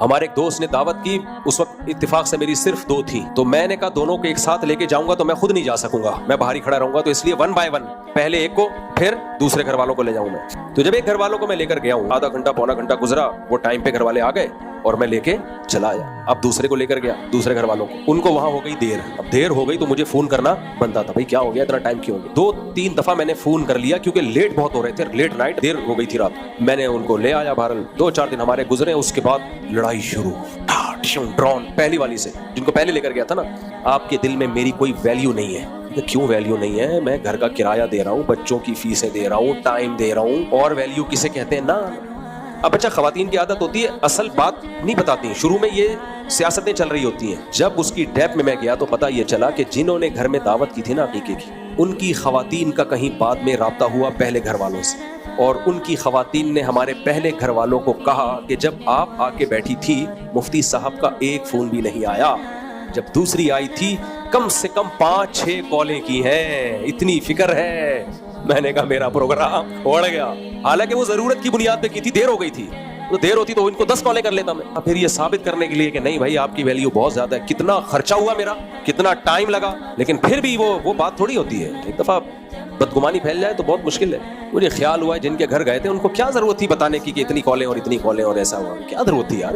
ہمارے ایک دوست نے دعوت کی, اس وقت اتفاق سے میری صرف 2 تھی, تو میں نے کہا دونوں کو ایک ساتھ لے کے جاؤں گا تو میں خود نہیں جا سکوں گا, میں باہر ہی کھڑا رہوں گا, تو اس لیے 1 by 1 پہلے ایک کو پھر دوسرے گھر والوں کو لے جاؤں میں. تو جب ایک گھر والوں کو میں لے کر گیا ہوں, آدھا گھنٹہ پونا گھنٹہ گزرا, وہ ٹائم پہ گھر والے آ گئے اور میں لے کے چلا آیا. اب دوسرے کو لے کر گیا, دوسرے گھر والوں کو, ان کو وہاں ہو گئی دیر. اب دیر ہو گئی تو مجھے فون کرنا بنتا تھا, بھائی کیا ہو گیا, اتنا ٹائم کیوں ہو گیا. 2-3 دفعہ میں نے فون کر لیا کیونکہ لیٹ بہت ہو رہے تھے, لیٹ نائٹ, دیر ہو گئی تھی رات. میں نے ان کو لے آیا بہرحال. 2-4 دن ہمارے گزرے, اس کے بعد لڑائی شروع, ڈرون پہلی والی سے, جن کو پہلے لے کر گیا تھا نا. آپ کے دل میں میری کوئی ویلیو نہیں ہے. کیوں ویلیو نہیں ہے؟ میں گھر کا کرایہ دے رہا ہوں, بچوں کی فیسیں دے رہا ہوں, ٹائم دے رہا ہوں, اور ویلیو کسے کہتے ہیں نا. اب اچھا, خواتین کی عادت ہوتی ہے اصل بات نہیں بتاتی, شروع میں یہ سیاستیں چل رہی ہوتی ہیں. جب اس کی ڈیپ میں گیا تو پتہ یہ چلا کہ جنہوں نے گھر میں دعوت کی تھی نا عقیقے کی, ان کی خواتین کا کہیں بعد میں رابطہ ہوا پہلے گھر والوں سے, اور ان کی خواتین نے ہمارے پہلے گھر والوں کو کہا کہ جب آپ آ کے بیٹھی تھی مفتی صاحب کا ایک فون بھی نہیں آیا, جب دوسری آئی تھی کم سے کم 5-6 کالیں کی ہیں, اتنی فکر ہے. میں نے کہا میرا پروگرام اڑ گیا. حالانکہ وہ ضرورت کی بنیاد پہ کی تھی, دیر ہو گئی تھی, تو دیر ہوتی تو ان کو 10 کالیں کر لیتا میں. پھر یہ ثابت کرنے کے لیے کہ نہیں بھائی آپ کی ویلیو بہت زیادہ ہے, کتنا خرچہ ہوا میرا, کتنا ٹائم لگا, لیکن پھر بھی وہ بات تھوڑی ہوتی ہے. ایک دفعہ بدگمانی پھیل جائے تو بہت مشکل ہے. مجھے خیال ہوا جن کے گھر گئے تھے ان کو کیا ضرورت تھی بتانے کی کہ اتنی کالیں اور اتنی کالیں اور ایسا ہوا, کیا ضرورت تھی یار.